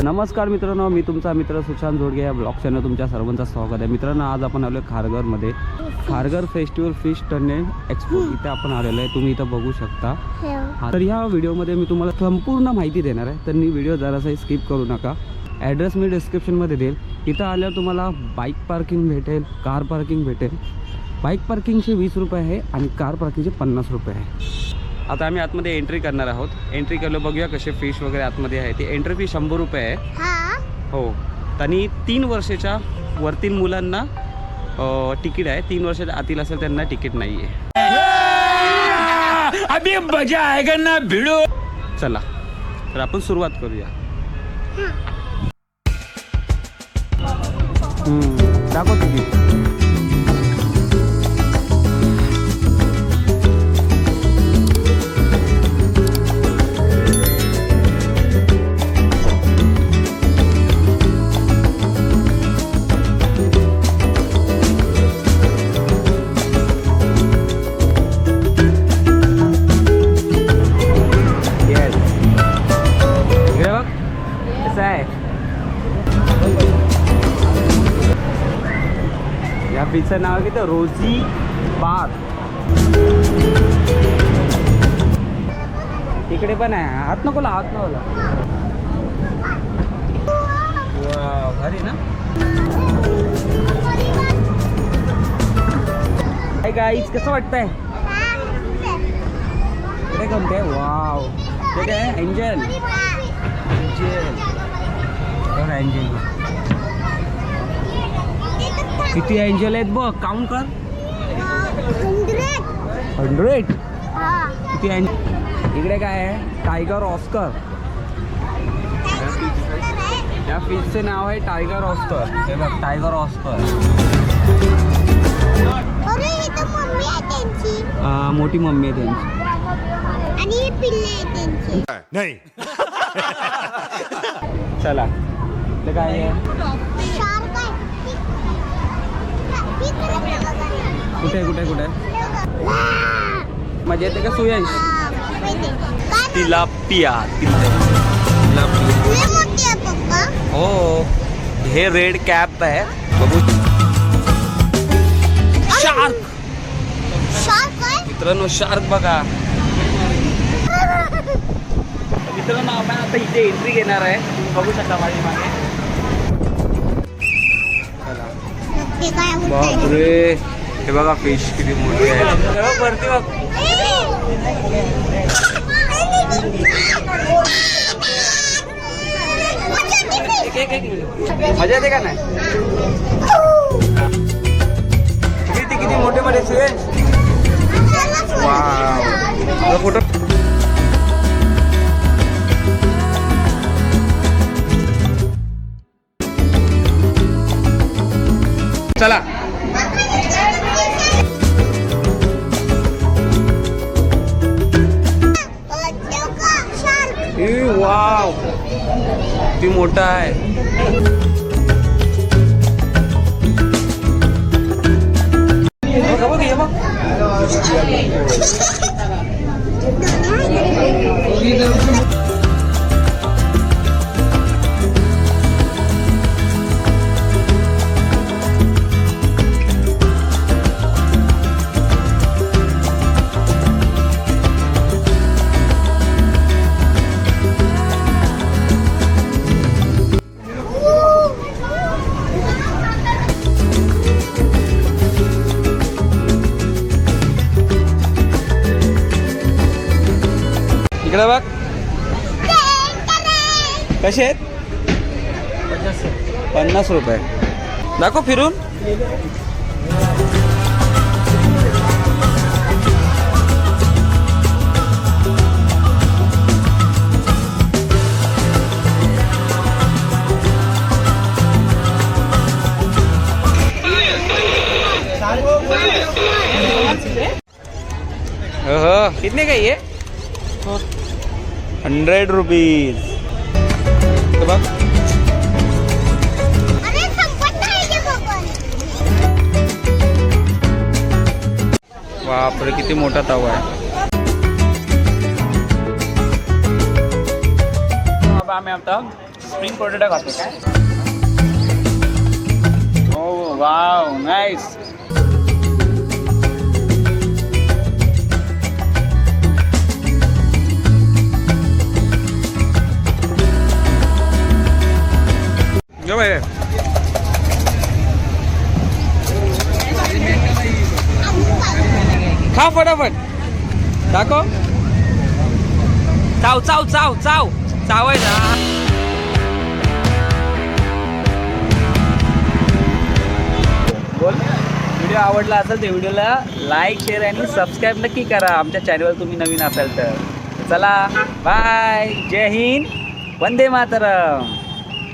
नमस्कार मित्रांनो, मी तुमचा मित्र सुशांत जोडगे या ब्लॉग चॅनल तुमच्या सर्वांचं स्वागत आहे. मित्रांनो, आज आपण आलो खारघरमध्ये. खारघर फेस्टिवल फिश टर्नेट एक्सपो इथे आपण आलेलो आहे. तुम्ही इथं बघू शकता. तर ह्या व्हिडिओमध्ये मी तुम्हाला संपूर्ण माहिती देणार आहे, तर मी व्हिडिओ जरासा स्किप करू नका. ॲड्रेस मी डिस्क्रिप्शनमध्ये देईल. इथं आल्यावर तुम्हाला बाईक पार्किंग भेटेल, कार पार्किंग भेटेल. बाईक पार्किंगचे 20 रुपये आहे आणि कार पार्किंगचे 50 रुपये आहे. आता आम्ही आतमध्ये एंट्री करणार आहोत. एंट्री केलं, बघूया कसे फिश वगैरे आतमध्ये आहे. ती एंट्री फी 100 रुपये आहे. हो, आणि 3 वर्षाच्या वरतील मुलांना तिकीट आहे. 3 वर्षाच्या आतील असेल त्यांना तिकीट नाही आहे. अभी मजा आएगा ना भिड़ो. चला, तर आपण सुरुवात करूया. दाखव तिकीट. या फिशचं नाव आहे की रोजी बाग. इकडे पण आहे. हात नको ला, हात नको ला. भारी ना. काय गाईज, कसं वाटतंय? इकडे कोणते? वाव, ते काय एंजल. एंजल किती एंजल आहेत बघ, काउंट कर. 100. किती एंजल. इकडे काय आहे? Tiger Oscar. या फिशचे नाव आहे टायगर ऑस्कर. हे बघ, टायगर ऑस्कर. मोठी मम्मी आहे त्यांची आणि पिल्ले आहे त्यांची. नहीं. चला, ते काय आहे? कुठे कुठे कुठे मजा येते का सुयश? तिलापिया. हो, हे रेड कॅप आहे. बघू. शार्क. मित्रांनो, शार्क बघा. मित्रांनो, आपण आता इथे एंट्री घेणार आहे. बघू शकता माझी मागे. बापरे, हे बघा फिश किती मोठी आहे. वरती बघ. मजा येते का नाही? किती मोठे मोठे सुयश. Wow, photo. चला. वाव, किती मोठा आहे. बघ, ये बघ. इकडे बघ, कसे आहेत? 50 रुपये. दाखव फिरून. कितने का ये? 100 रुपीज. बघ, बापरे, किती मोठा तवा आहे. आम्ही आता स्प्रिंग पोटॅटो खातो काय? हो वाव नाईस. खा फटाफट दाखव. चाव चाव चाव चाव चावायचा. बोल. व्हिडिओ आवडला असेल तर व्हिडिओला लाईक शेअर आणि सबस्क्राईब नक्की करा. आमच्या चॅनलवर तुम्ही नवीन असाल तर. चला बाय. जय हिंद. वंदे मातरम.